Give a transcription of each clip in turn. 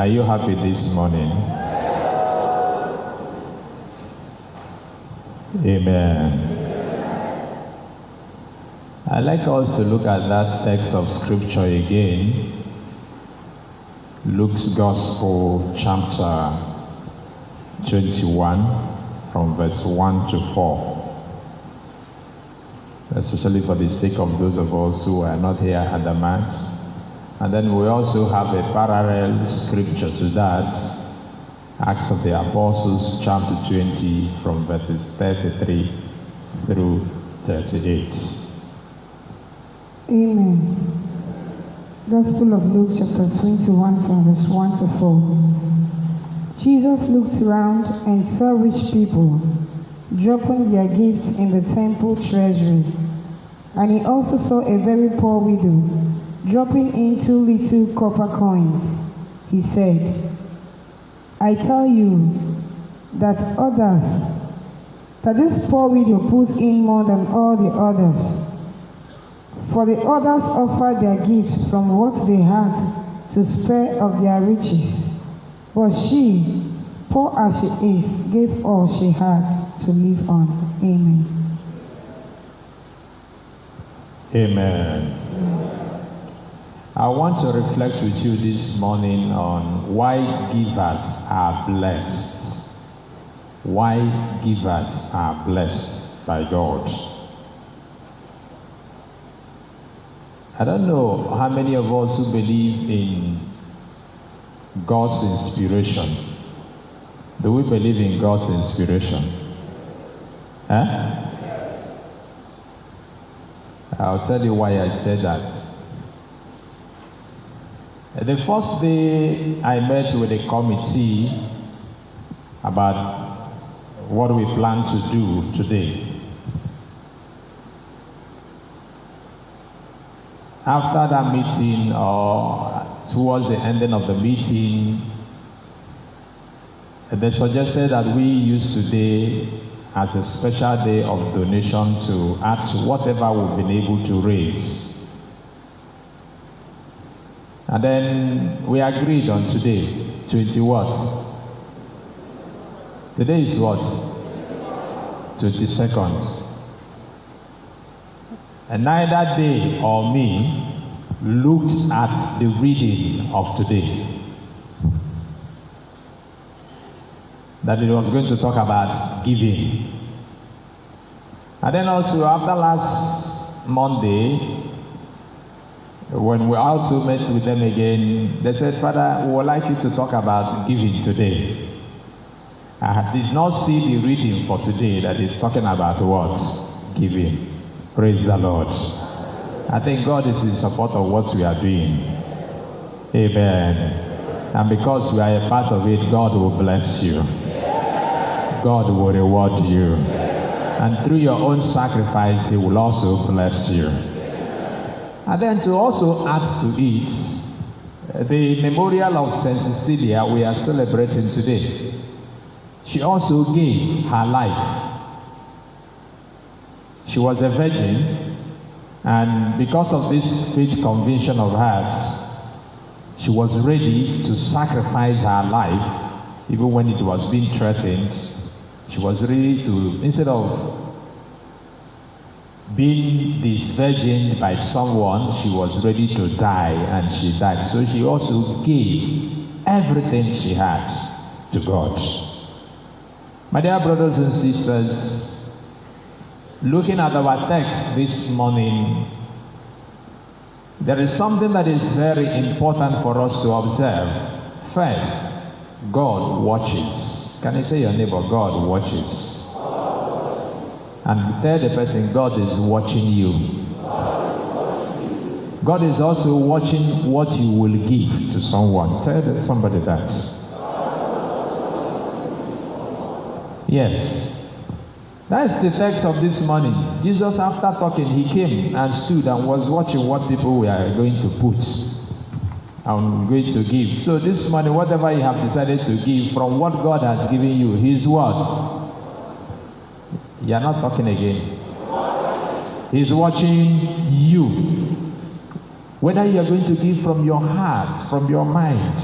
Are you happy this morning? Amen. I'd like us to look at that text of scripture again. Luke's Gospel, chapter 21, from verse 1 to 4. Especially for the sake of those of us who are not here at the Mass. And then we also have a parallel scripture to that, Acts of the Apostles, chapter 20, from verses 33 through 38. Amen. Gospel of Luke, chapter 21, from verse 1 to 4. Jesus looked around and saw rich people dropping their gifts in the temple treasury. And he also saw a very poor widow dropping in 2 little copper coins. He said, I tell you that this poor widow put in more than all the others. For the others offered their gifts from what they had to spare of their riches. But she, poor as she is, gave all she had to live on. Amen. Amen. I want to reflect with you this morning on why givers are blessed. Why givers are blessed by God. I don't know how many of us who believe in God's inspiration. Do we believe in God's inspiration? I'll tell you why I said that. The first day I met with a committee about what we plan to do today. After that meeting, or towards the ending of the meeting, they suggested that we use today as a special day of donation to add to whatever we've been able to raise. And then we agreed on today, 20 what? Today is what? 22nd. And neither they or me looked at the reading of today. That it was going to talk about giving. And then also after last Monday, when we also met with them again, they said, Father, we would like you to talk about giving today. I did not see the reading for today that is talking about what? Giving. Praise the Lord. I think God is in support of what we are doing. Amen. And because we are a part of it, God will bless you. God will reward you. And through your own sacrifice, He will also bless you. And then to also add to it, the memorial of Saint Cecilia we are celebrating today. She also gave her life. She was a virgin, and because of this faith conviction of hers, she was ready to sacrifice her life, even when it was being threatened. She was ready to, instead of being disvirgined by someone, she was ready to die, and she died. So she also gave everything she had to God. My dear brothers and sisters, looking at our text this morning, there is something that is very important for us to observe. First, God watches. Can you tell your neighbor, God watches? And tell the person, God is watching you. God is also watching what you will give to someone. Tell somebody that. Yes. That's the text of this morning. Jesus, after talking, he came and stood and was watching what people were going to put and going to give. So this morning, whatever you have decided to give from what God has given you, His what? You are not talking again. He's watching you. Whether you are going to give from your heart, from your mind,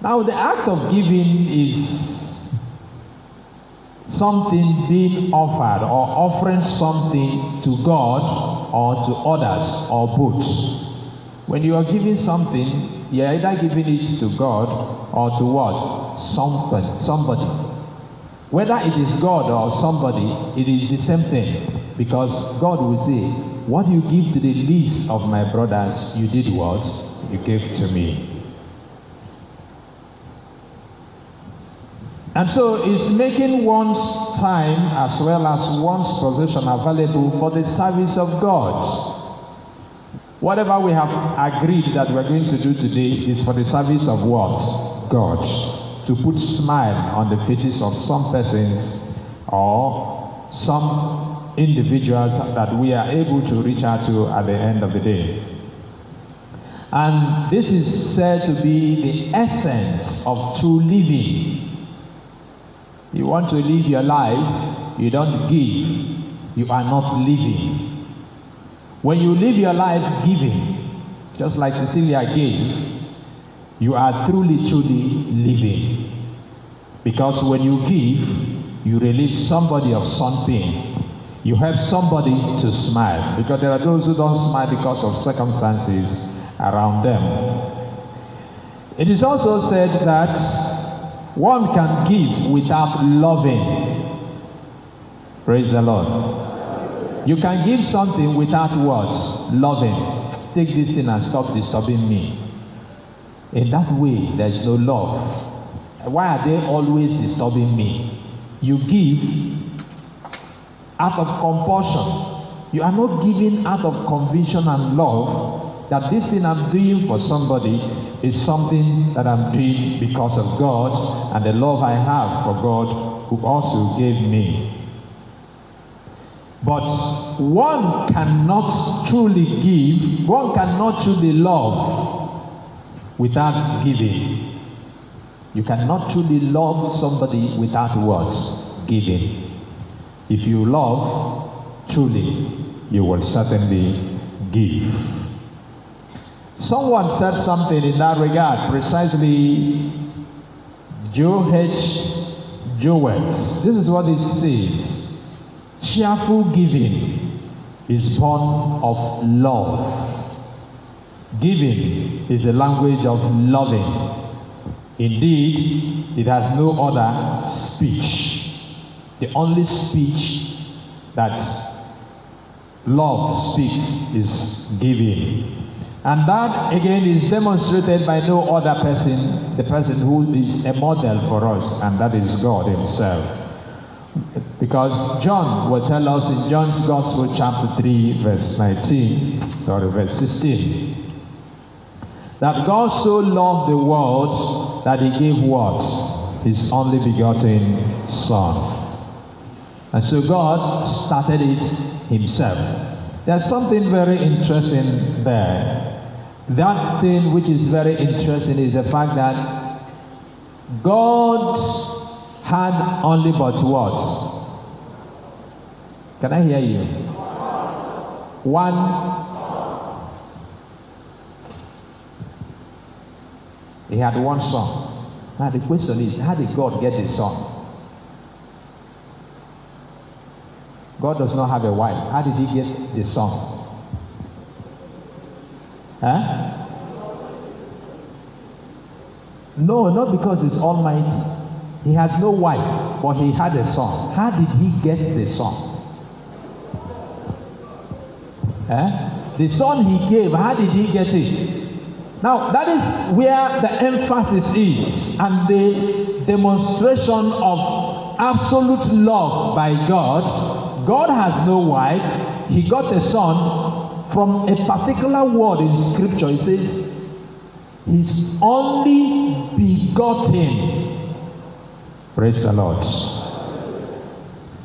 Now, the act of giving is something being offered or offering something to God or to others or both. When you are giving something, you are either giving it to God or to what? Somebody. Whether it is God or somebody, it is the same thing. Because God will say, what you give to the least of my brothers, you did what? You gave to me. And so it's making one's time as well as one's possession available for the service of God. Whatever we have agreed that we're going to do today is for the service of what? God. To put smile on the faces of some persons or some individuals that we are able to reach out to at the end of the day. And this is said to be the essence of true living. You want to live your life, you don't give, you are not living. When you live your life giving, just like Cecilia gave, you are truly living. Because when you give, you relieve somebody of some pain. You help somebody to smile. Because there are those who don't smile because of circumstances around them. It is also said that one can give without loving. Praise the Lord. You can give something without what? Loving. Take this thing and stop disturbing me. In that way, there is no love. Why are they always disturbing me? You give out of compulsion. You are not giving out of conviction and love that this thing I'm doing for somebody is something that I'm doing because of God and the love I have for God who also gave me. But one cannot truly give, one cannot truly love without giving. You cannot truly love somebody without what? Giving. If you love truly, you will certainly give. Someone said something in that regard, precisely Joe H. Jowett. This is what it says. Cheerful giving is born of love. Giving is the language of loving. Indeed, it has no other speech. The only speech that love speaks is giving. And that again is demonstrated by no other person, the person who is a model for us, and that is God Himself. Because John will tell us in John's Gospel chapter 3 verse 16, that God so loved the world that He gave what? His only begotten Son. And so God started it Himself. There's something very interesting there. That thing which is very interesting is the fact that God had only but what? Can I hear you? One. He had one son. Now the question is, how did God get the son? God does not have a wife. How did He get the son? Huh? No, not because He's almighty. He has no wife, but He had a son. How did He get the son? Huh? The son He gave, how did He get it? Now, that is where the emphasis is, and the demonstration of absolute love by God. God has no wife. He got a son. From a particular word in Scripture, it says, His only begotten. Praise the Lord.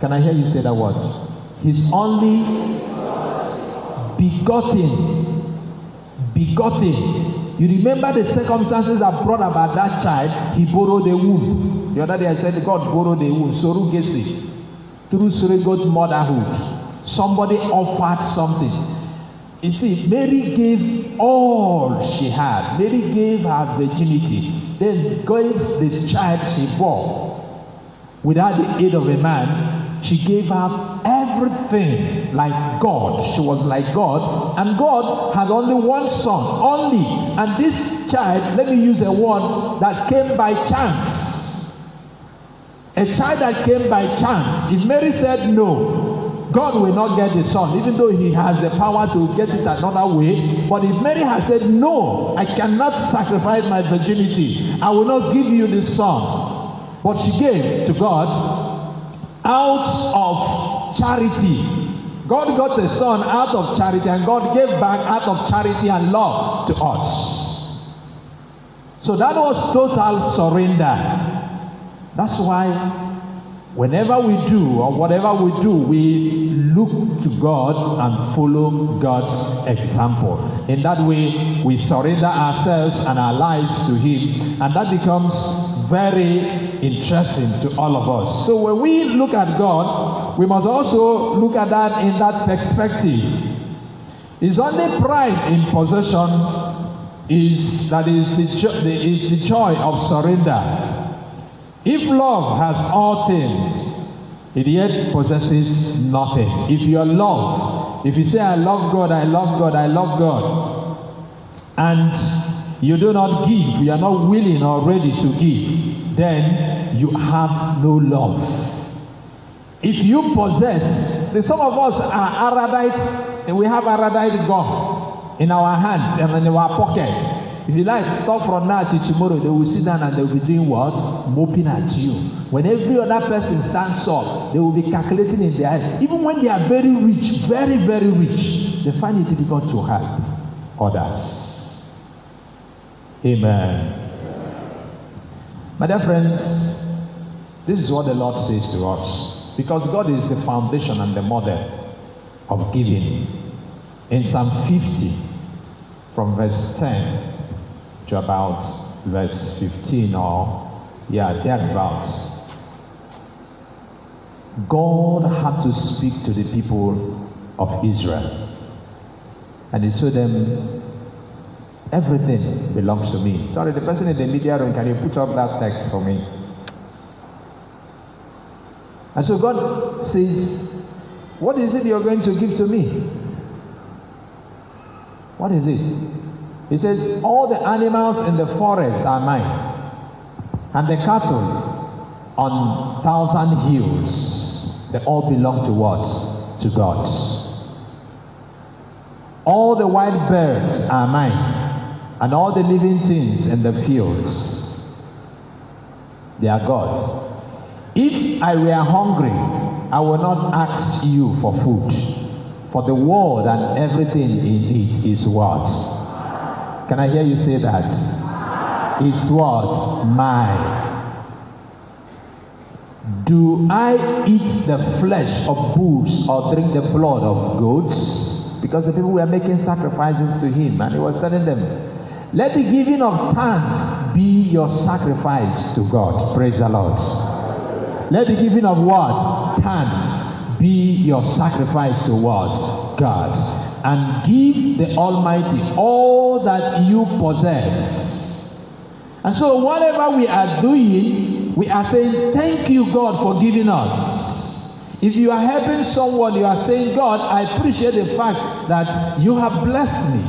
Can I hear you say that word? His only begotten. Begotten. You remember the circumstances that brought about that child? He borrowed a womb. The other day I said God borrowed a womb. Surrogacy. Through surrogate motherhood. Somebody offered something. You see, Mary gave all she had. Mary gave her virginity. then gave the child she bore without the aid of a man. She gave her everything like God. She was like God, and God had only one son, only. And this child, let me use a word, that came by chance. A child that came by chance. If Mary said no, God will not get the son, even though he has the power to get it another way. But if Mary had said no, I cannot sacrifice my virginity, I will not give you the son. But she gave to God out of charity. God got the son out of charity, and God gave back out of charity and love to us. So that was total surrender. That's why whenever we do or whatever we do, we look to God and follow God's example. In that way, we surrender ourselves and our lives to Him, and that becomes very interesting to all of us. So when we look at God, we must also look at that in that perspective. It's only pride in possession is the joy of surrender. If love has all things, it yet possesses nothing. If you are loved, if you say, I love God, I love God, I love God, and you do not give, you are not willing or ready to give, then you have no love. If you possess, some of us are erudite, we have erudite gum in our hands and in our pockets. If you like, talk from now till tomorrow, they will sit down and they will be doing what? Moping at you. When every other person stands up, they will be calculating in their head. Even when they are very rich, very, very rich, they find it difficult to help others. Amen. My dear friends, this is what the Lord says to us. Because God is the foundation and the model of giving. In Psalm 50, from verse 10 to about verse 15 or thereabouts, God had to speak to the people of Israel, and He told them, everything belongs to me. Sorry, the person in the media room, can you put up that text for me? And so God says, what is it you're going to give to me? What is it? He says, all the animals in the forest are mine, and the cattle on 1,000 hills, they all belong to what? To God. All the wild birds are mine, and all the living things in the fields, they are God's. If I were hungry, I will not ask you for food, for the world and everything in it is what? Can I hear you say that? It's what? Mine. Do I eat the flesh of bulls or drink the blood of goats? Because the people were making sacrifices to Him, and He was telling them, let the giving of thanks be your sacrifice to God. Praise the Lord. Let the giving of what? Thanks be your sacrifice to what? God. And give the Almighty all that you possess. And so whatever we are doing, we are saying, thank you, God, for giving us. If you are helping someone, you are saying, God, I appreciate the fact that you have blessed me,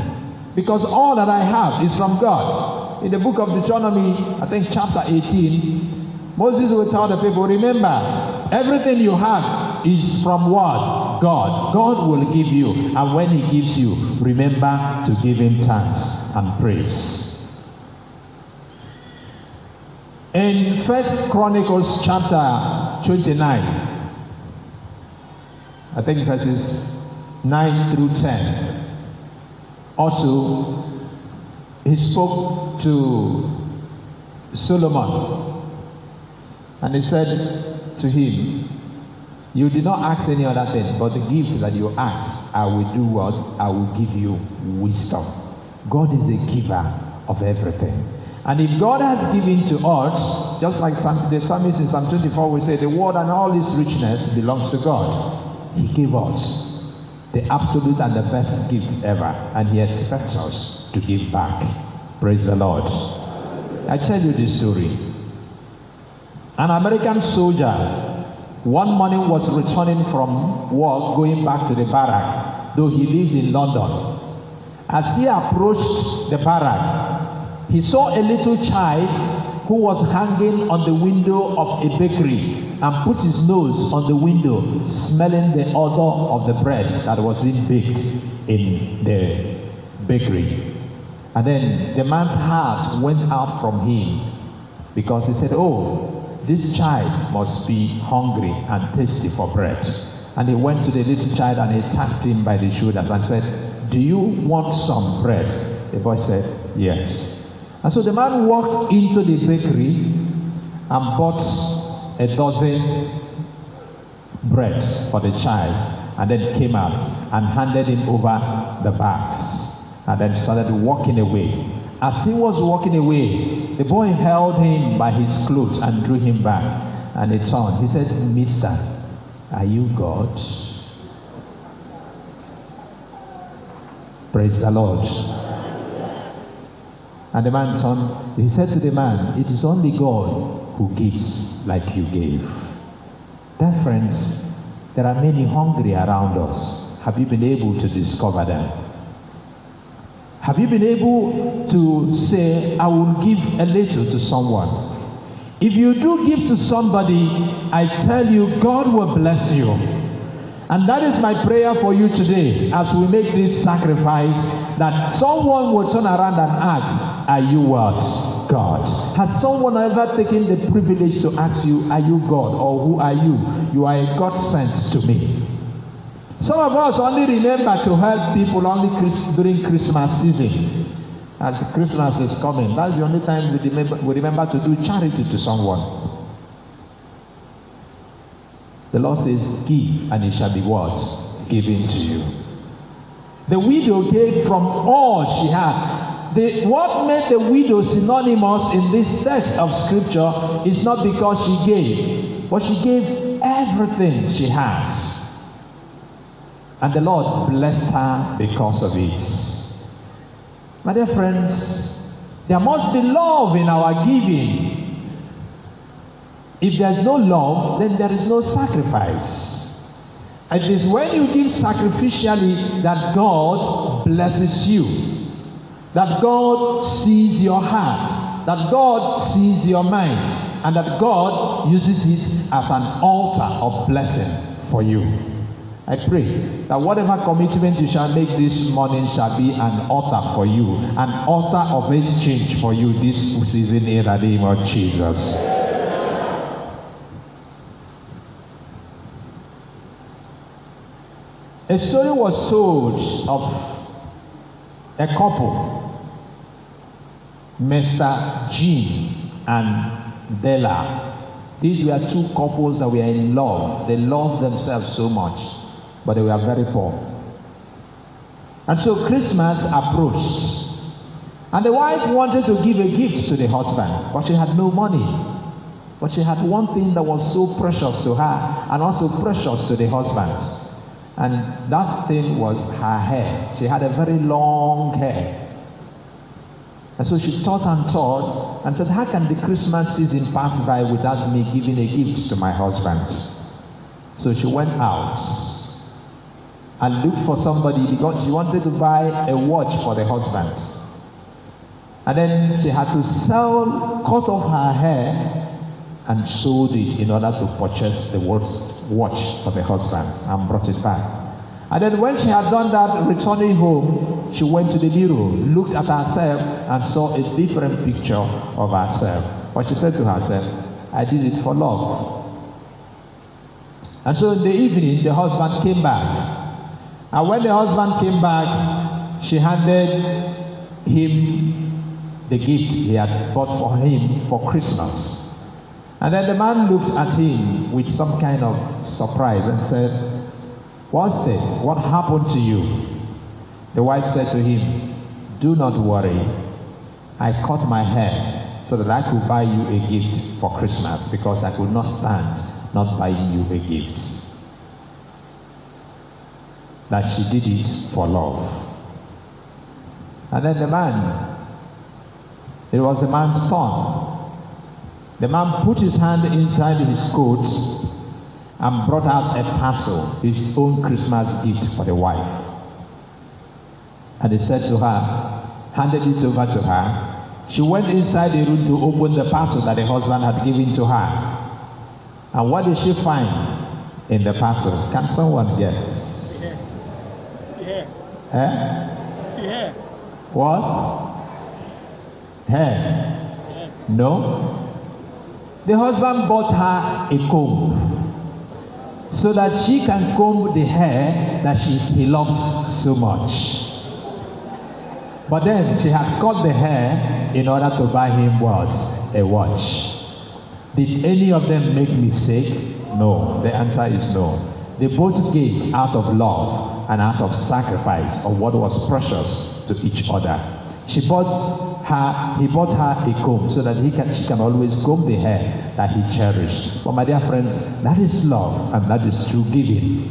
because all that I have is from God. In the book of Deuteronomy, I think chapter 18, Moses will tell the people, remember, everything you have is from what? God. God will give you, and when He gives you, remember to give Him thanks and praise. In 1 Chronicles chapter 29, I think verses 9 through 10, also He spoke to Solomon, and He said to him, you did not ask any other thing, but the gifts that you ask, I will do what? I will give you wisdom. God is a giver of everything. And if God has given to us, just like the psalmist in Psalm 24 will say, the world and all its richness belongs to God. He gave us the absolute and the best gift ever, and He expects us to give back. Praise the Lord. I tell you this story. An American soldier one morning was returning from work, going back to the barrack, though he lives in London. As he approached the barrack, he saw a little child who was hanging on the window of a bakery and put his nose on the window, smelling the odor of the bread that was being baked in the bakery. And then the man's heart went out from him because he said, oh, this child must be hungry and thirsty for bread. And he went to the little child and he tapped him by the shoulders and said, do you want some bread? The boy said, yes. And so the man walked into the bakery and bought a dozen bread for the child, and then came out and handed him over the bags, and then started walking away. As he was walking away, the boy held him by his clothes and drew him back, and he turned. He said, Mister, are you God? Praise the Lord. And the man turned. He said to the man, it is only God who gives like you gave. Dear friends, there are many hungry around us. Have you been able to discover them? Have you been able to say, I will give a little to someone? If you do give to somebody, I tell you, God will bless you. And that is my prayer for you today as we make this sacrifice, that someone will turn around and ask, are you what? God. Has someone ever taken the privilege to ask you, are you God, or who are you? You are a God sent to me. Some of us only remember to help people only during Christmas season. As Christmas is coming, that's the only time we remember to do charity to someone. The Lord says, give and it shall be what? Given to you. The widow gave from all she had. What made the widow synonymous in this text of scripture is not because she gave, but she gave everything she had. And the Lord blessed her because of it. My dear friends, there must be love in our giving. If there's no love, then there is no sacrifice. It is when you give sacrificially that God blesses you. That God sees your heart, that God sees your mind, and that God uses it as an altar of blessing for you. I pray that whatever commitment you shall make this morning shall be an altar for you, an altar of exchange for you this season in the name of Jesus. A story was told of a couple, Mr. Jean and Della. These were two couples that were in love. They loved themselves so much, but they were very poor. And so Christmas approached, and the wife wanted to give a gift to the husband, but she had no money. But she had one thing that was so precious to her and also precious to the husband. And that thing was her hair. She had a very long hair. And so she thought and thought and said, how can the Christmas season pass by without me giving a gift to my husband? So she went out and looked for somebody because she wanted to buy a watch for the husband. And then she had to cut off her hair and sold it in order to purchase the watch for the husband and brought it back. And then when she had done that, returning home, she went to the mirror, looked at herself and saw a different picture of herself. But she said to herself, I did it for love. And so in the evening, the husband came back. And when the husband came back, she handed him the gift he had bought for him for Christmas. And then the man looked at him with some kind of surprise and said, what's this? What happened to you? The wife said to him, do not worry. I cut my hair so that I could buy you a gift for Christmas because I could not stand not buying you a gift. That she did it for love. And then the man It was the man's turn. The man put his hand inside his coat and brought out a parcel, his own Christmas gift for the wife. And he said to her, handed it over to her. She went inside the room to open the parcel that the husband had given to her. And what did she find in the parcel? Can someone guess? What? Hair? No? The husband bought her a comb so that she can comb the hair that he loves so much. But then she had cut the hair in order to buy him what? A watch. Did any of them make mistake? No. The answer is no. They both gave out of love and out of sacrifice of what was precious to each other. He bought her a comb so that she can always comb the hair that he cherished. But my dear friends, that is love and that is true giving.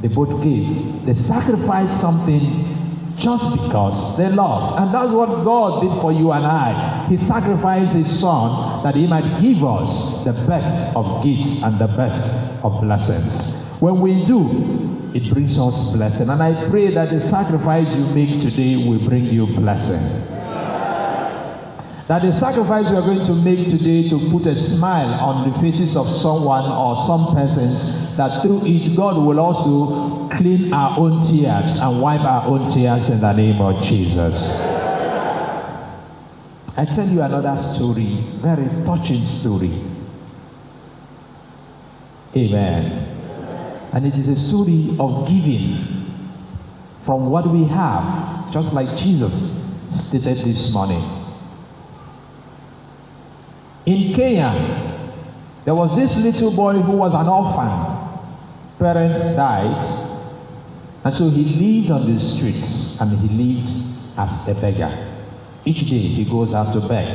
They both gave. They sacrificed something just because they loved. And that's what God did for you and I. He sacrificed his son that he might give us the best of gifts and the best of blessings. When we do, it brings us blessing. And I pray that the sacrifice you make today will bring you blessing. That the sacrifice we are going to make today to put a smile on the faces of someone or some persons, that through it God will also clean our own tears and wipe our own tears in the name of Jesus. I tell you another story, very touching story. Amen. And it is a story of giving from what we have, just like Jesus stated this morning. In Kenya, there was this little boy who was an orphan. Parents died, and so he lived on the streets, and he lived as a beggar. Each day he goes out to beg.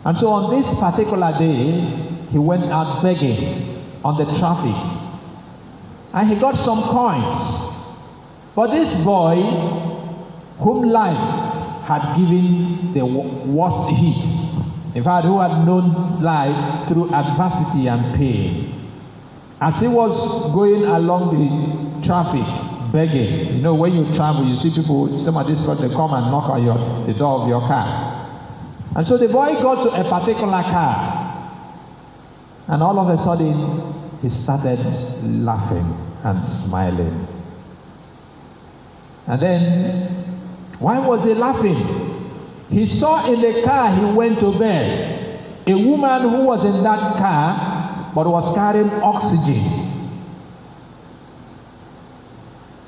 And so on this particular day, he went out begging on the traffic. And he got some coins. But this boy, whom life had given the worst hit, in fact, who had known life through adversity and pain, as he was going along the traffic begging, you know, when you travel, you see people, some of these folks, they come and knock on the door of your car. And so the boy got to a particular car, and all of a sudden, he started laughing and smiling. And then, why was he laughing? He saw in the car he went to bed a woman who was in that car but was carrying oxygen.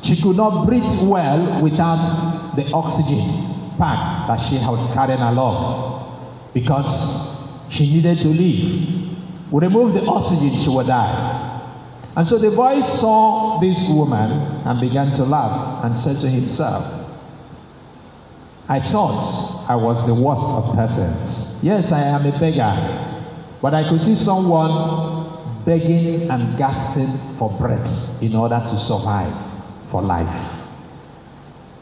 She could not breathe well without the oxygen pack that she had carried along because she needed to live. We remove the oxygen, she would die. And so the boy saw this woman and began to laugh and said to himself, I thought I was the worst of persons. Yes, I am a beggar, but I could see someone begging and gasping for breath in order to survive for life.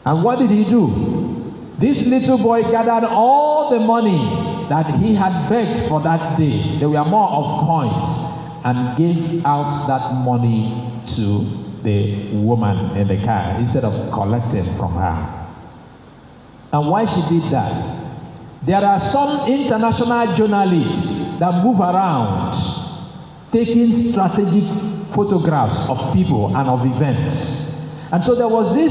And what did he do? This little boy gathered all the money that he had begged for that day. There were more of coins, and gave out that money to the woman in the car instead of collecting from her. And why she did that? There are some international journalists that move around taking strategic photographs of people and of events. And so there was this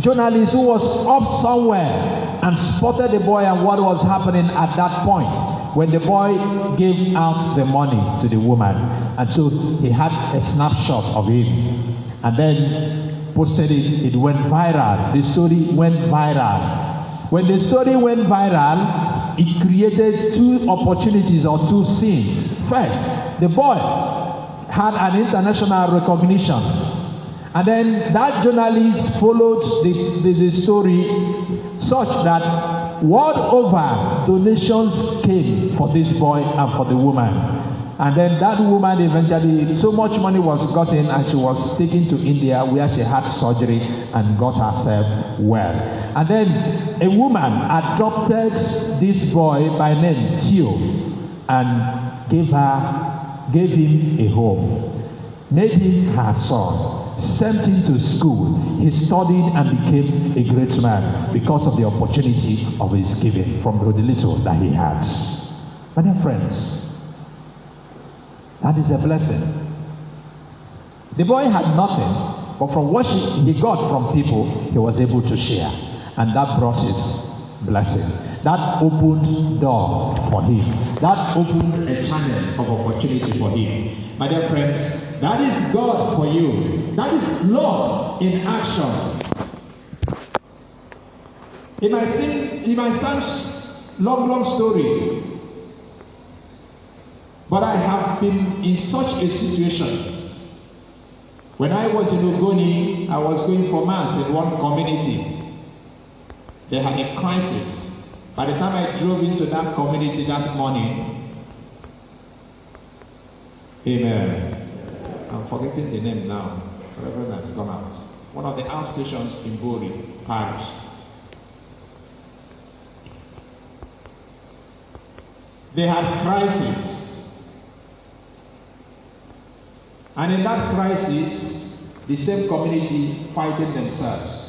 journalist who was up somewhere and spotted the boy and what was happening at that point when the boy gave out the money to the woman. And so he had a snapshot of him and then posted it. It went viral. The story went viral. When the story went viral, it created two opportunities or two scenes. First, the boy had an international recognition. And then that journalist followed the story such that world over donations came for this boy and for the woman. And then that woman eventually, so much money was gotten and she was taken to India where she had surgery and got herself well. And then a woman adopted this boy by name Theo and gave him a home, made him her son, sent him to school. He studied and became a great man because of the opportunity of his giving from the little that he had. My dear friends, that is a blessing. The boy had nothing, but from what he got from people, he was able to share. And that brought his blessing. That opened door for him. That opened a channel of opportunity for him. My dear friends, that is God for you. That is love in action. It might sound long stories. But I have been in such a situation. When I was in Ogoni, I was going for mass in one community. They had a crisis. By the time I drove into that community that morning, amen. I'm forgetting the name now. Reverend has come out. One of the outstations in Bori Parish. They had crisis. And in that crisis, the same community fighting themselves.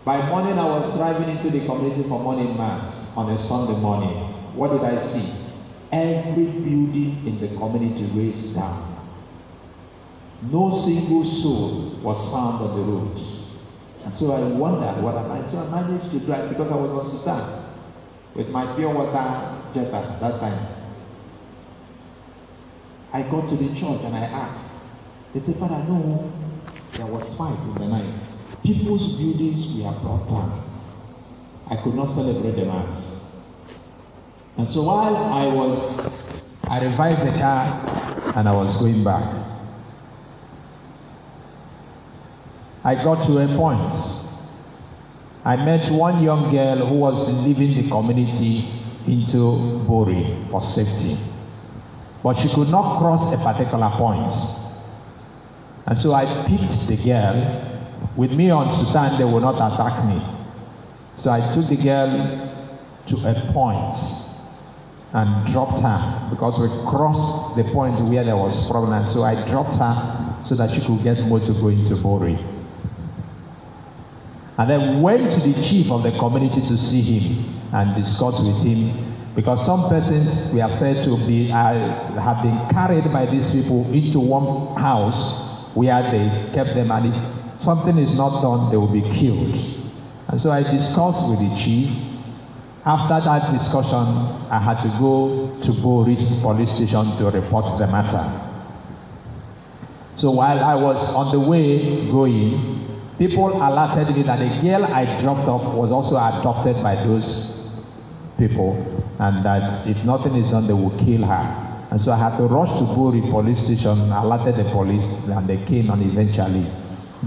By morning, I was driving into the community for morning mass on a Sunday morning. What did I see? Every building in the community raised down. No single soul was found on the roads. And so I wondered what am I. So I managed to drive because I was on Sudan with my pure water Jetta that time. I got to the church and I asked. They said, Father, no, there was fight in the night. People's buildings were brought down. I could not celebrate the mass. And so while I revised the car and I was going back, I got to a point. I met one young girl who was leaving the community into Bori for safety. But she could not cross a particular point. And so I picked the girl. With me on Sudan, they will not attack me. So I took the girl to a point and dropped her because we crossed the point where there was problem. So I dropped her so that she could get motor going to Bori. And then went to the chief of the community to see him and discuss with him. Because some persons we are said to be have been carried by these people into one house where they kept them, and if something is not done, they will be killed. And so I discussed with the chief. After that discussion, I had to go to Boris police station to report the matter. So while I was on the way going, people alerted me that the girl I dropped off was also adopted by those people, and that if nothing is done, they will kill her. And so I had to rush to Bori police station, alerted the police, and they came and eventually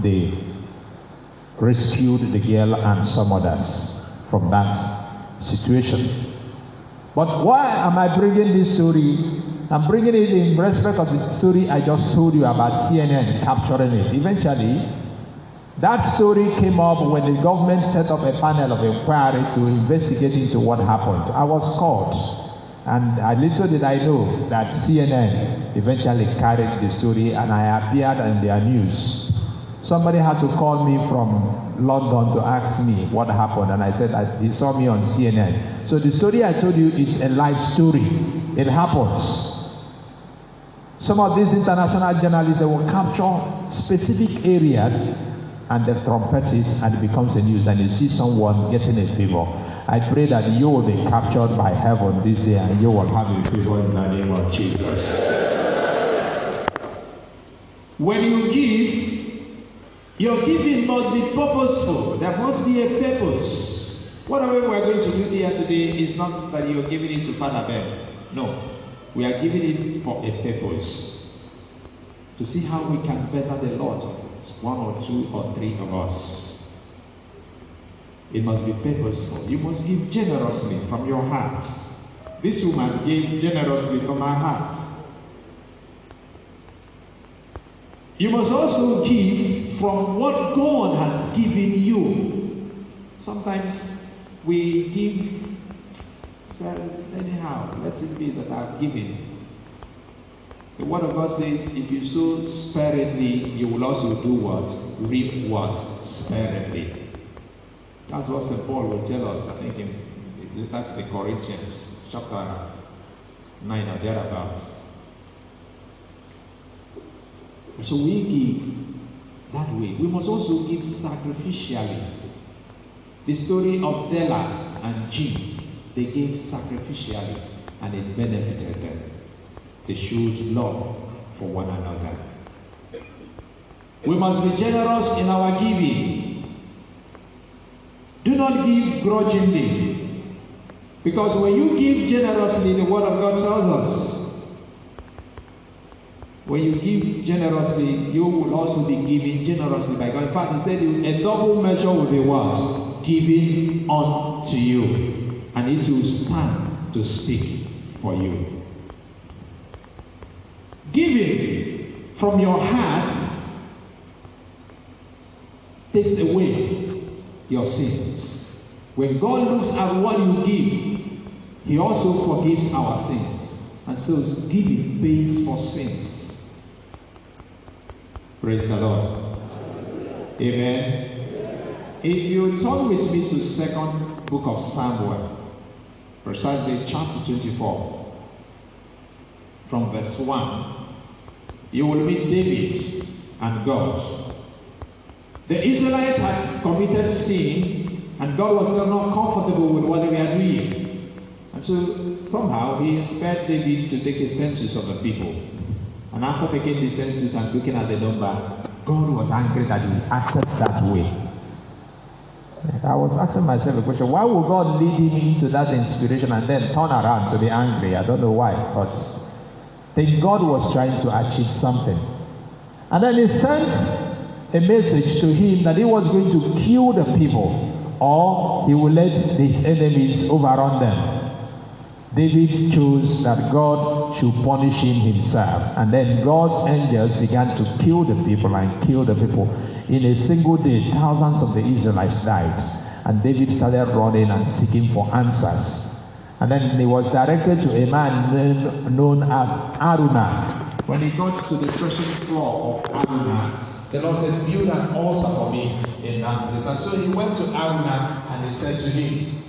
they rescued the girl and some others from that situation. But why am I bringing this story? I'm bringing it in respect of the story I just told you about CNN capturing it. Eventually, that story came up when the government set up a panel of inquiry to investigate into what happened. I was caught. And little did I know that CNN eventually carried the story and I appeared in their news. Somebody had to call me from London to ask me what happened, and I said that he saw me on CNN. So the story I told you is a live story. It happens. Some of these international journalists, they will capture specific areas and they trumpet it and it becomes a news, and you see someone getting a favor. I pray that you will be captured by heaven this day and you will have a favor in the name of Jesus. When you give, your giving must be purposeful. There must be a purpose. Whatever we are going to do here today is not that you are giving it to Father Ben. No. We are giving it for a purpose. To see how we can better the Lord. One or two or three of us. It must be purposeful. You must give generously from your heart. This woman gave generously from her heart. You must also give from what God has given you. Sometimes we give, anyhow, let it be that I've given. The word of God says, if you sow sparingly, you will also do what? Reap what? Sparingly. That's what St. Paul will tell us, I think, in the Corinthians, chapter 9 or thereabouts. So we give that way. We must also give sacrificially. The story of Della and Jim, they gave sacrificially and it benefited them. They showed love for one another. We must be generous in our giving. Do not give grudgingly. Because when you give generously, the Word of God tells us, when you give generously, you will also be giving generously by God. In fact, he said a double measure will be what? Given unto you. And it will stand to speak for you. Giving from your heart takes away your sins. When God looks at what you give, He also forgives our sins. And so giving pays for sins. Praise the Lord. Amen. If you turn with me to second book of Samuel, precisely chapter 24, from verse 1, you will meet David and God. The Israelites had committed sin, and God was not comfortable with what they were doing. And so somehow He inspired David to take a census of the people. And after taking the census and looking at the number, God was angry that He acted that way. I was asking myself a question, why would God lead him into that inspiration and then turn around to be angry? I don't know why, but then God was trying to achieve something. And then He sent a message to him that He was going to kill the people, or He will let His enemies overrun them. David chose that God should punish him himself. And then God's angels began to kill the people and kill the people. In a single day, thousands of the Israelites died. And David started running and seeking for answers. And then he was directed to a man known as Araunah. When he got to the threshing floor of Araunah, the Lord said, build an altar for me in that place. And so he went to Araunah and he said to him,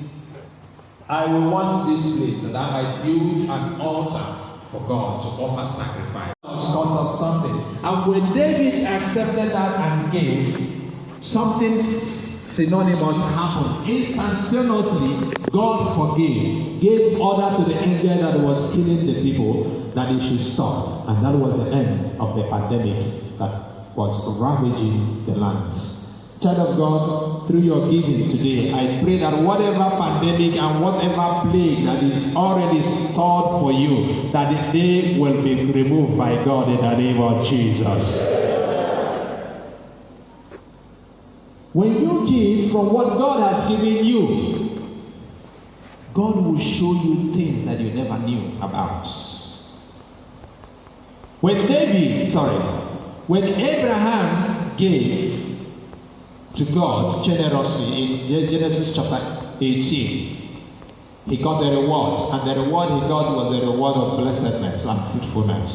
I will want this place that I might build an altar for God to offer sacrifice. Because of something. And when David accepted that and gave, something synonymous happened. Instantaneously, God forgave, gave order to the angel that was killing the people that it should stop. And that was the end of the pandemic that was ravaging the lands. Child of God, through your giving today, I pray that whatever pandemic and whatever plague that is already stored for you, that they will be removed by God in the name of Jesus. When you give from what God has given you, God will show you things that you never knew about. When Abraham gave to God generously in Genesis chapter 18, he got the reward, and the reward he got was the reward of blessedness and fruitfulness.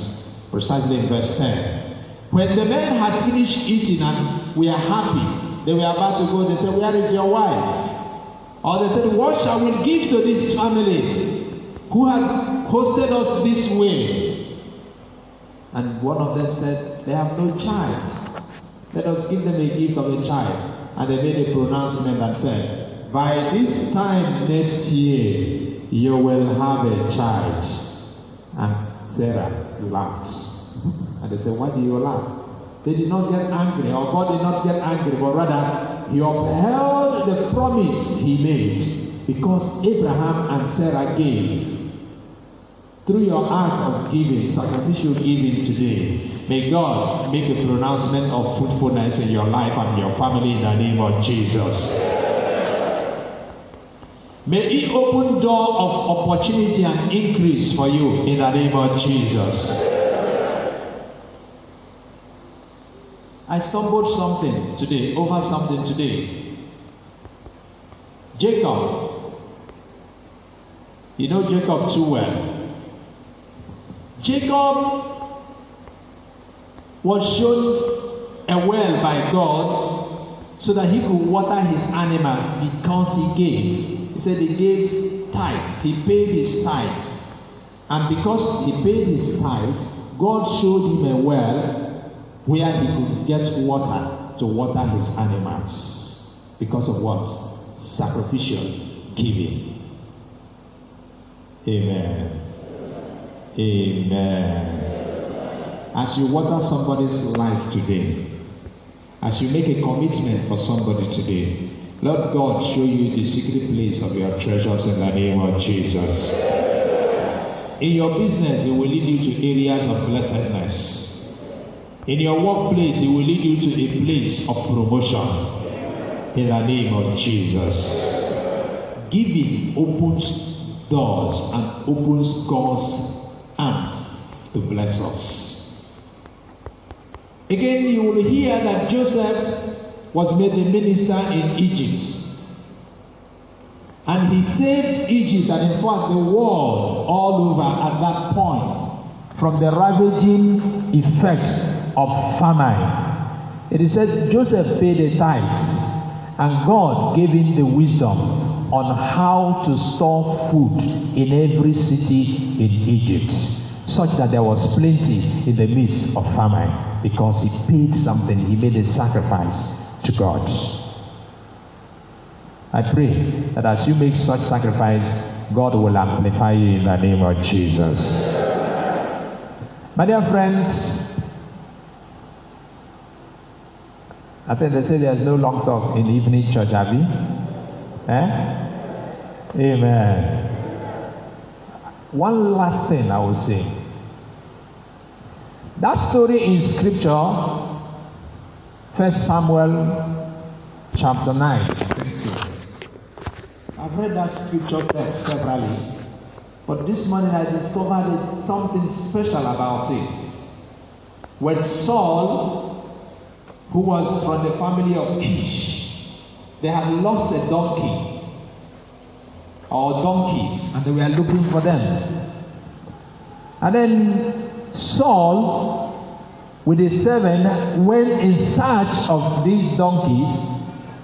Precisely in verse 10. When the men had finished eating and we are happy, they were about to go, they said, where is your wife? Or they said, what shall we give to this family who had hosted us this way? And one of them said, they have no child. Let us give them a gift of a child. And they made a pronouncement and said, by this time next year, you will have a child. And Sarah laughed. And they said, why do you laugh? They did not get angry, or God did not get angry, but rather He upheld the promise He made, because Abraham and Sarah gave. Through your acts of giving, sacrificial giving today, may God make a pronouncement of fruitfulness in your life and your family in the name of Jesus. May He open door of opportunity and increase for you in the name of Jesus. I stumbled something today, over something today. Jacob. You know Jacob too well. Jacob was shown a well by God so that he could water his animals because he gave. He said he gave tithes. He paid his tithes. And because he paid his tithes, God showed him a well where he could get water to water his animals. Because of what? Sacrificial giving. Amen. Amen. As you water somebody's life today, as you make a commitment for somebody today, Lord God show you the secret place of your treasures in the name of Jesus. In your business, it will lead you to areas of blessedness. In your workplace, it will lead you to a place of promotion in the name of Jesus. Giving opens doors and opens God's arms to bless us. Again, you will hear that Joseph was made a minister in Egypt. And he saved Egypt and in fact the world all over at that point from the ravaging effects of famine. It is said Joseph paid the tithes and God gave him the wisdom on how to store food in every city in Egypt, such that there was plenty in the midst of famine. Because he paid something, he made a sacrifice to God. I pray that as you make such sacrifice, God will amplify you in the name of Jesus. My dear friends, I think they say there's no long talk in the evening church, have you? Amen. One last thing I will say. That story in scripture, 1 Samuel chapter 9. I think so. I've read that scripture text severally, but this morning I discovered something special about it. When Saul, who was from the family of Kish, they had lost a donkey or donkeys, and they were looking for them. And then Saul, with his servant, went in search of these donkeys,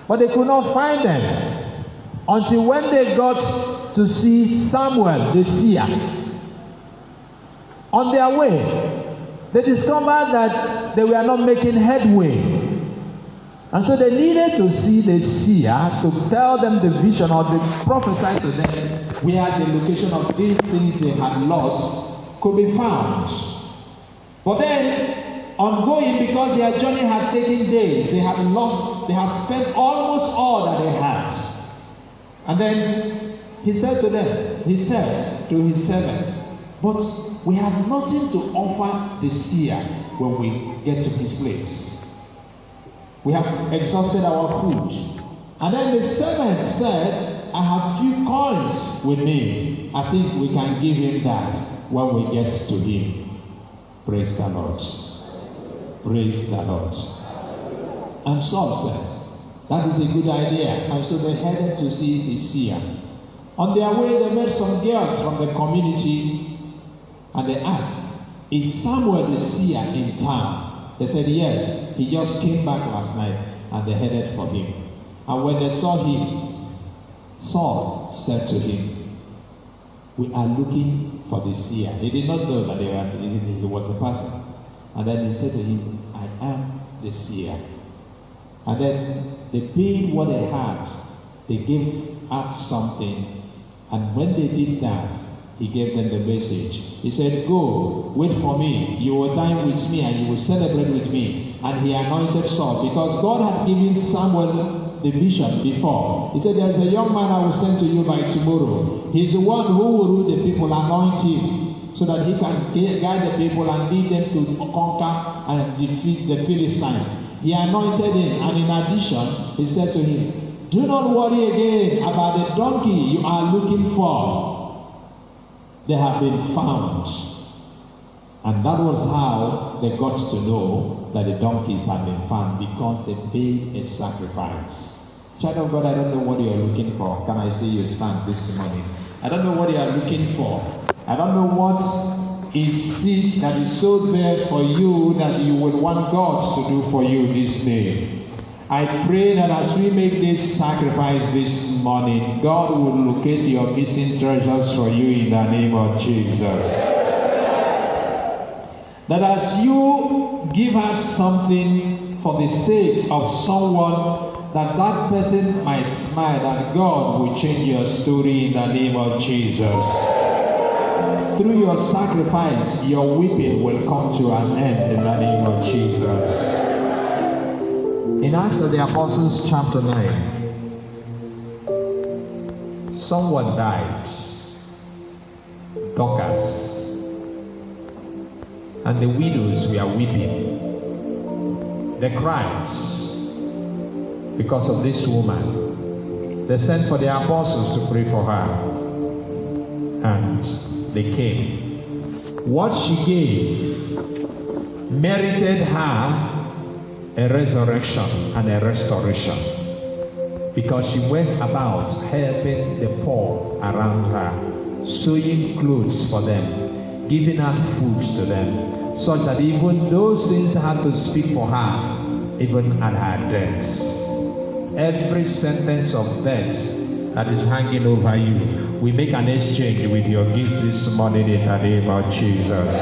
but they could not find them until when they got to see Samuel the seer. On their way, they discovered that they were not making headway, and so they needed to see the seer to tell them the vision or to prophesy to them where the location of these things they had lost could be found. But then, ongoing, because their journey had taken days, they had spent almost all that they had. And then he said to his servant, but we have nothing to offer the seer when we get to his place. We have exhausted our food. And then the servant said, I have few coins with me. I think we can give him that when we get to him. Praise the Lord. Praise the Lord. And Saul said, that is a good idea. And so they headed to see the seer. On their way, they met some girls from the community, and they asked, is Samuel the seer in town? They said, yes, he just came back last night, and they headed for him. And when they saw him, Saul said to him, we are looking for the seer. He did not know that he was a person. And then he said to him, I am the seer. And then they paid what they had. They gave out something. And when they did that, he gave them the message. He said, go, wait for me. You will dine with me and you will celebrate with me. And he anointed Saul because God had given Samuel the vision before. He said, there is a young man I will send to you by tomorrow. He is the one who will rule the people, anoint him, so that he can guide the people and lead them to conquer and defeat the Philistines. He anointed him, and in addition, he said to him, do not worry again about the donkey you are looking for. They have been found. And that was how they got to know that the donkeys had been found, because they paid a sacrifice. Child of God, I don't know what you are looking for. Can I see you stand this morning? I don't know what you are looking for. I don't know what is it that is so there for you that you would want God to do for you this day. I pray that as we make this sacrifice this morning, God will locate your missing treasures for you in the name of Jesus. That as you give us something for the sake of someone, that person might smile, that God will change your story in the name of Jesus. Through your sacrifice, your weeping will come to an end in the name of Jesus. In Acts of the Apostles chapter 9, someone died, Dorcas, and the widows were weeping. They cried because of this woman. They sent for the apostles to pray for her, and they came. What she gave merited her a resurrection and a restoration, because she went about helping the poor around her, sewing clothes for them, giving out food to them, such that even those things had to speak for her, even at her death. Every sentence of death that is hanging over you, we make an exchange with your gifts this morning in the name of Jesus.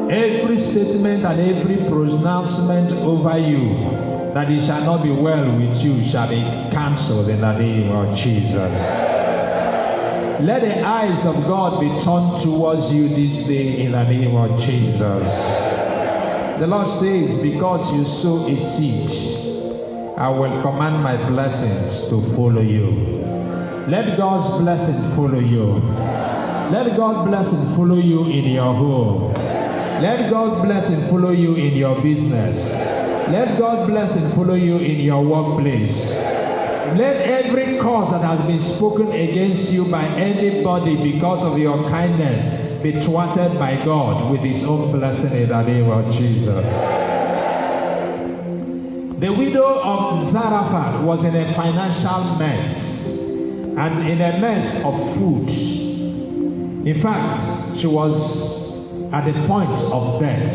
Every statement and every pronouncement over you that it shall not be well with you shall be cancelled in the name of Jesus. Let the eyes of God be turned towards you this day in the name of Jesus. The Lord says, because you sow a seed, I will command my blessings to follow you. Let God's blessing follow you. Let God's blessing follow you in your home. Let God's blessing follow you in your business. Let God's blessing follow you in your workplace. Let every curse that has been spoken against you by anybody because of your kindness be thwarted by God with His own blessing in the name of Jesus. The widow of Zarephath was in a financial mess and in a mess of food. In fact, she was at the point of death.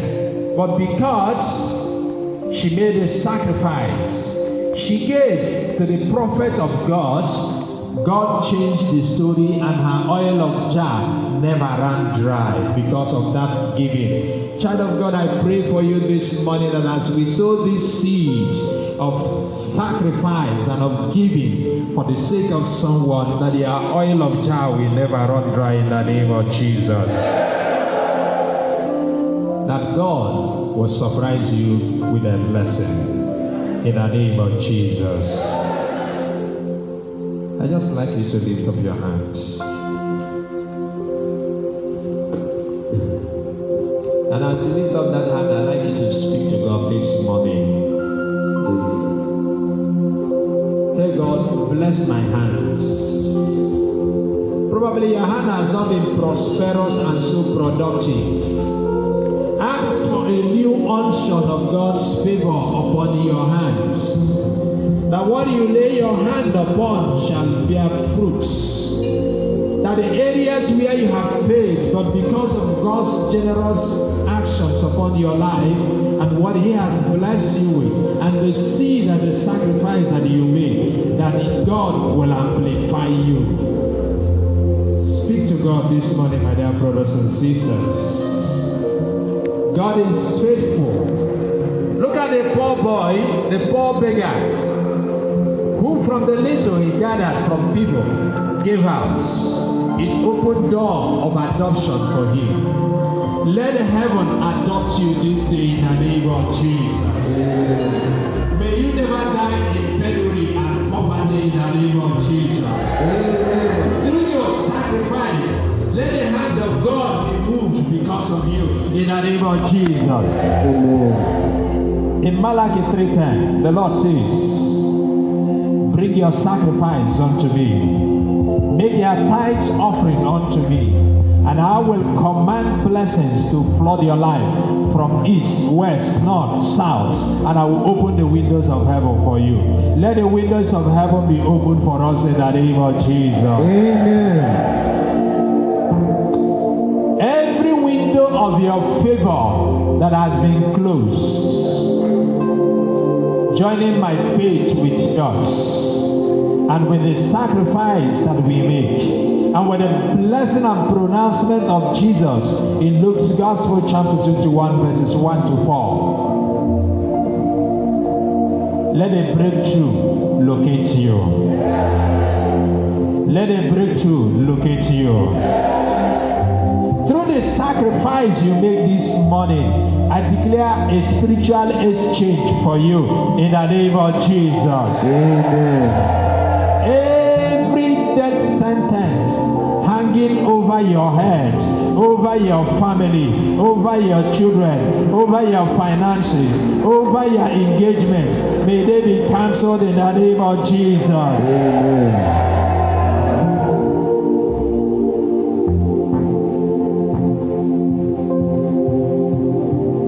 But because she made a sacrifice, she gave to the prophet of God, God changed the story, and her oil of jar never ran dry because of that giving. Child of God, I pray for you this morning that as we sow this seed of sacrifice and of giving for the sake of someone, that your oil of jar will never run dry in the name of Jesus. That God will surprise you with a blessing in the name of Jesus. I just like you to lift up your hands. And as you lift up that hand, I'd like you to speak to God this morning. Tell God, bless my hands. Probably your hand has not been prosperous and so productive. Ask for a new unction of God's favor upon your hands. That what you lay your hand upon shall bear fruits. That the areas where you have failed, but because of God's generous actions upon your life and what He has blessed you with, and the seed and the sacrifice that you made, that God will amplify you. Speak to God this morning, my dear brothers and sisters. God is faithful. Look at the poor boy, the poor beggar, who from the little he gathered from people gave out. It opened door of adoption for him. Let heaven adopt you this day in the name of Jesus. May you never die in penury and poverty in the name of Jesus. Through your sacrifice, let the hand of God be moved because of you in the name of Jesus. Amen. In Malachi 3:10, the Lord says, bring your sacrifice unto me. Make your tithes offering unto me. And I will command blessings to flood your life from east, west, north, south. And I will open the windows of heaven for you. Let the windows of heaven be opened for us in the name of Jesus. Amen. Every window of your favor that has been closed, joining my faith with yours, and with the sacrifice that we make, and with the blessing and pronouncement of Jesus in Luke's Gospel chapter 21 verses 1 to 4. Let a breakthrough locate you. Let a breakthrough locate you. Through the sacrifice you make this morning, I declare a spiritual exchange for you in the name of Jesus. Amen. Every death sentence hanging over your head, over your family, over your children, over your finances, over your engagements, may they be cancelled in the name of Jesus. Amen.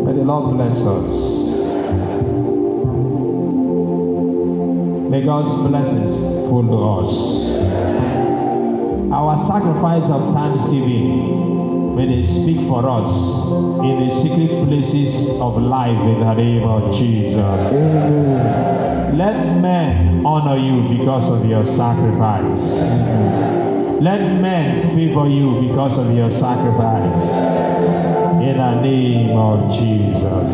May the Lord bless us. May God's blessings follow us. Our sacrifice of thanksgiving, may they speak for us in the secret places of life in the name of Jesus. Amen. Let men honor you because of your sacrifice. Let men favor you because of your sacrifice. In the name of Jesus.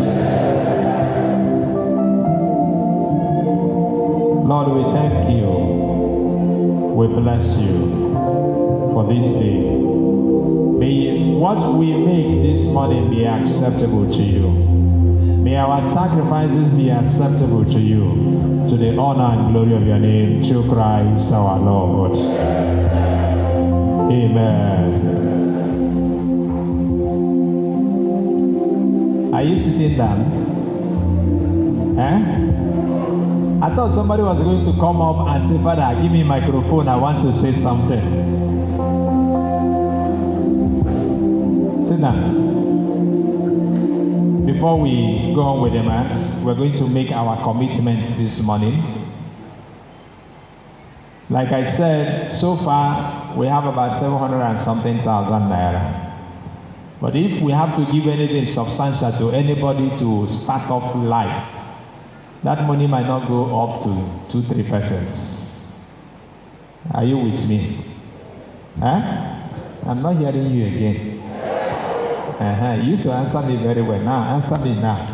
Lord, we thank you. We bless you for this day. May what we make this morning be acceptable to you. May our sacrifices be acceptable to you, to the honor and glory of your name, through Christ our Lord. Amen. Are you sitting down? I thought somebody was going to come up and say, Father, give me a microphone. I want to say something. Sit down. Before we go on with the mass, we're going to make our commitment this morning. Like I said, so far we have about 700 and something thousand naira. But if we have to give anything substantial to anybody to start off life, that money might not go up to 2-3 persons. Are you with me? I'm not hearing you again. You used to answer me very well. Now answer me now.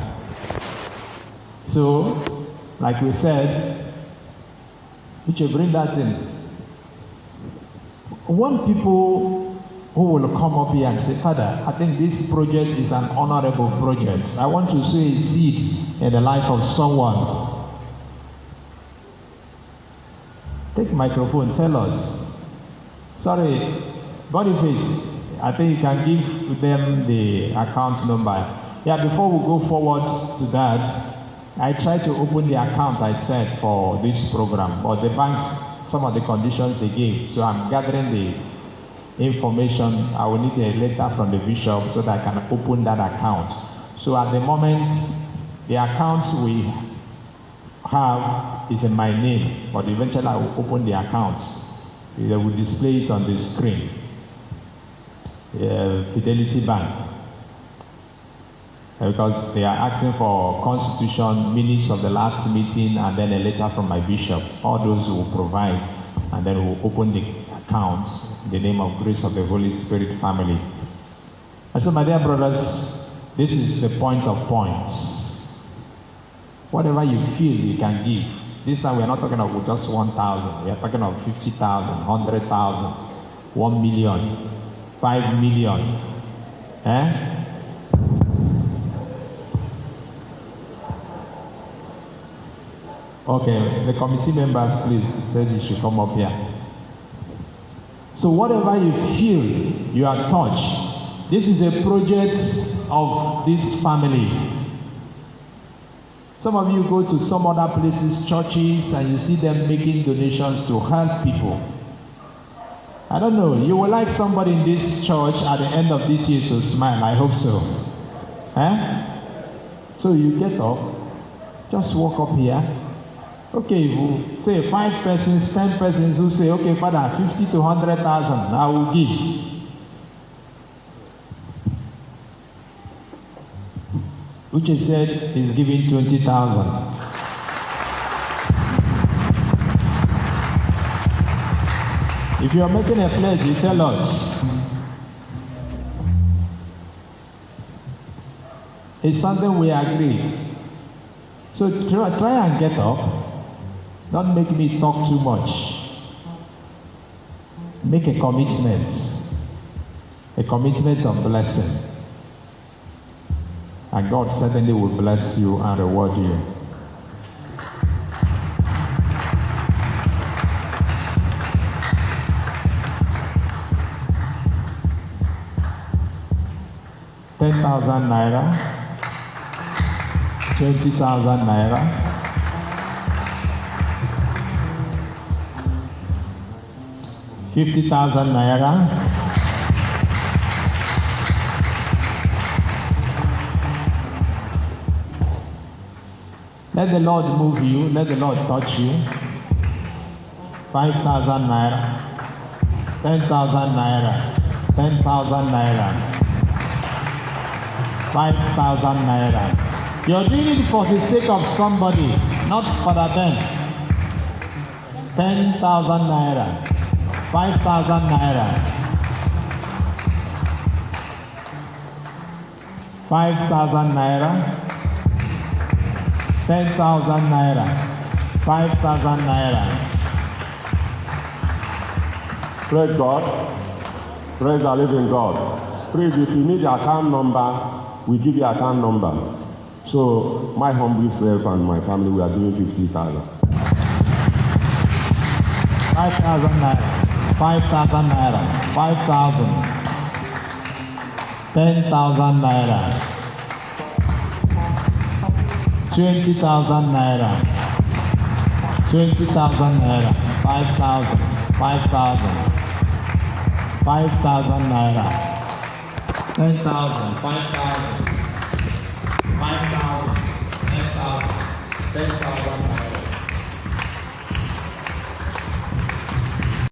So, like we said, we should bring that in. One people who will come up here and say, Father, I think this project is an honorable project. I want to sow a seed in the life of someone. Take microphone, tell us. Sorry, Boniface, I think you can give them the account number. Yeah, before we go forward to that, I tried to open the account I said for this program, but the banks, some of the conditions they gave, so I'm gathering the information. I will need a letter from the bishop so that I can open that account. So at the moment, the account we have is in my name, but eventually I will open the account. They will display it on the screen. Fidelity Bank. Because they are asking for constitution, minutes of the last meeting, and then a letter from my bishop. All those will provide, and then we'll open the account in the name of Grace of the Holy Spirit family. And so, my dear brothers, this is the point of points. Whatever you feel you can give. This time we are not talking about just 1,000. We are talking about 50,000, 100,000, 1 million, 5 million. Okay, the committee members, please, said you should come up here. So whatever you feel you are touched, this is a project of this family. Some of you go to some other places, churches, and you see them making donations to help people. I don't know. You will like somebody in this church at the end of this year to smile. I hope so. So you get up, just walk up here. Okay, we'll say 5 persons, 10 persons who say, okay, Father, 50 to 100,000, I will give. Uche said he's giving 20,000. If you are making a pledge, you tell us. It's something we agreed. So try and get up. Don't make me talk too much. Make a commitment. A commitment of blessing. And God certainly will bless you and reward you. ₦10,000, 20,000 naira, 50,000 naira, let the Lord move you, let the Lord touch you. 5,000 naira, 10,000 naira, 10,000 naira, 5,000 naira. You're doing it for the sake of somebody, not Father Ben. 10,000 naira, 5,000 naira, 5,000 naira, 10,000 naira, 5,000 naira. Praise God. Praise the living God. Please, if you need the account number, we give you account number. So, my humble self and my family, we are giving 50,000. 5,000 naira, 5,000 naira, 5,000, 10,000 naira, 20,000 naira, 20,000 naira, 5,000, 5,000, 5,000 naira, 10,000, 5,000, 5,000, 10,000, 10,000 naira.